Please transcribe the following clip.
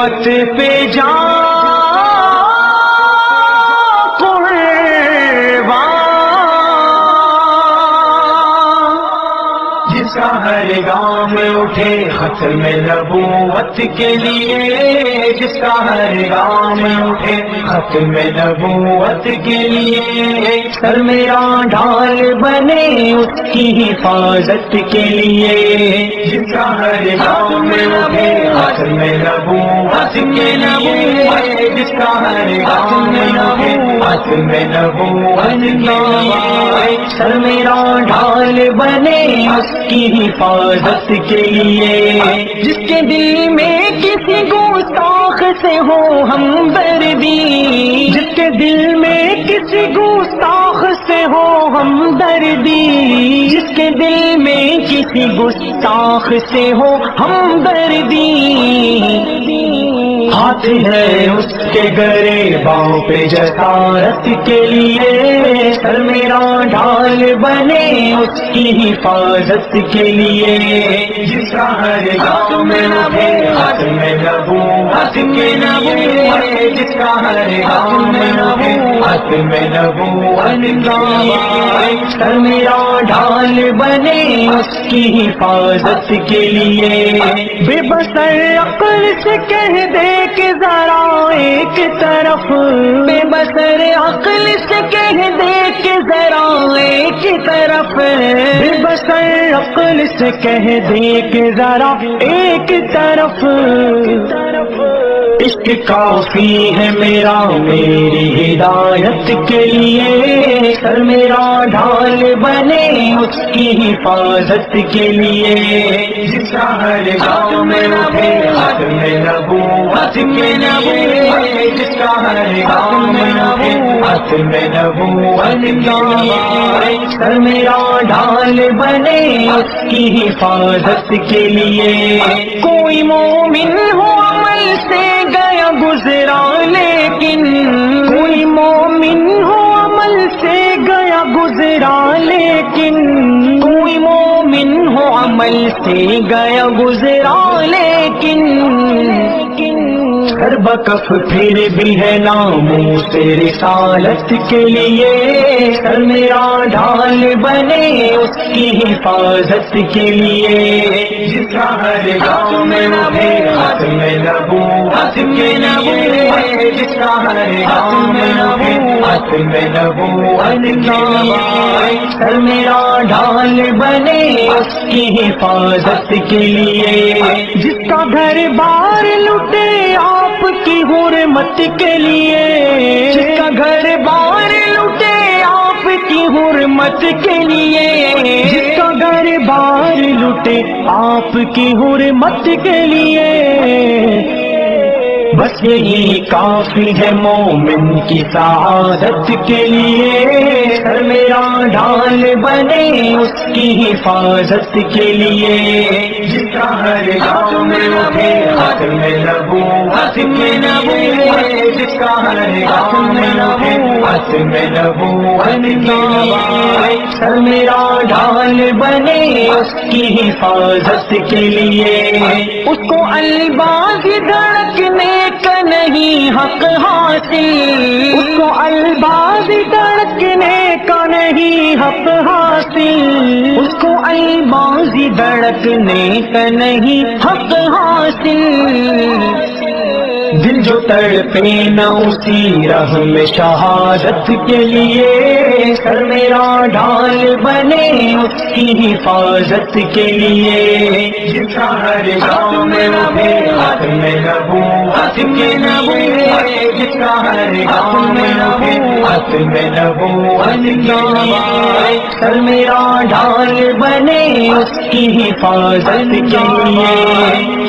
امت پہ جان قربان، جس کا ہر گام اٹھے ختم نبوت کے لیے، جس کا ہر گام اٹھے ختم نبوت کے لیے، سر میرا ڈھال بنے اس کی حفاظت کے لیے، جس کا ہر گام اٹھے ختم نبوت کے لیے، جس کا ہر گام اٹھے ختم نبوت کے لیے، سر میرا ڈھال بنے اس کی حفاظت کے لیے، جس کے دل میں کسی گستاخ سے ہو ہمدردی، جس کے دل میں کسی گستاخ سے ہو ہمدردی، جس کے دل میں کسی گستاخ سے ہو ہمدردی، ہاتھ ہے اس کے گرے باؤں پہ جسارت کے لیے، سر میرا ڈھال بنے اس کی حفاظت کے لیے، جس کا ہر گام اٹھے ختم نبوت کے لیے، جس کا ہر گام اٹھے ختم نبوت کے لیے، سر میرا ڈھال بنے اس کی حفاظت کے لیے، بے بسر عقل سے کہہ دے کہ ذرا ایک طرف، بے بسر عقل سے کہہ دے کہ ذرا ایک طرف، بے بسر عقل سے کہہ دے کہ ذرا ایک طرف، عشق کافی ہے میرا میری ہدایت کے لیے، سر میرا ڈھال بنے اس کی حفاظت کے لیے، جس کا ہر گام اٹھے ختم نبوت کے لیے، جس کا ہر گام اٹھے ختم نبوت کے لیے، سر میرا ڈھال بنے اس کی حفاظت کے لیے، کوئی مومن ہو عمل سے گیا گزرا لیکن، کوئی مومن ہو عمل سے گیا گزرا لیکن، کوئی مومن ہو عمل سے گیا گزرا لیکن، سر بکف پھر بھی ہے ناموں سے رسالت کے لیے، سر میرا ڈھال بنے اس کی حفاظت کے لیے، جس کا ہر گام اٹھے ختم نبوت کے لیے، جس کا ہر گام اٹھے ختم نبوت کے لیے، سر میرا ڈھال بنے اس کی حفاظت کے لیے، جس کا گھر بار لٹے آپ کی حرمت کے لیے، جس کا گھر بار لٹے آپ کی حرمت کے لیے، جس کا گھر بار لٹے آپ کی حرمت کے لیے، بس یہی کافی ہے مومن کی سعادت کے لیے، سر میرا ڈھال بنے اس کی حفاظت کے لیے، جس کا ہر گام اٹھے ختم نبوت کے لیے، جس کا ہر گام اٹھے ختم نبوت کے لیے، سر میرا ڈھال بنے اس کی حفاظت کے لیے، اس کو الباز دھڑکنے کا نہیں حق حاصل، اس کو الباز دھڑکنے کا نہیں حق حاصل، اس کو الباز دھڑکنے کا نہیں حق حاصل، دل جو تڑپے نہ اسی راہ میں شہادت کے لیے، سر میرا ڈھال بنے اس کی حفاظت کے لیے، جس کا ہر گام اٹھے ختم نبوت کے لیے، جس کا ہر گام اٹھے ختم نبوت کے لیے، سر میرا ڈھال بنے اس کی حفاظت کے لیے۔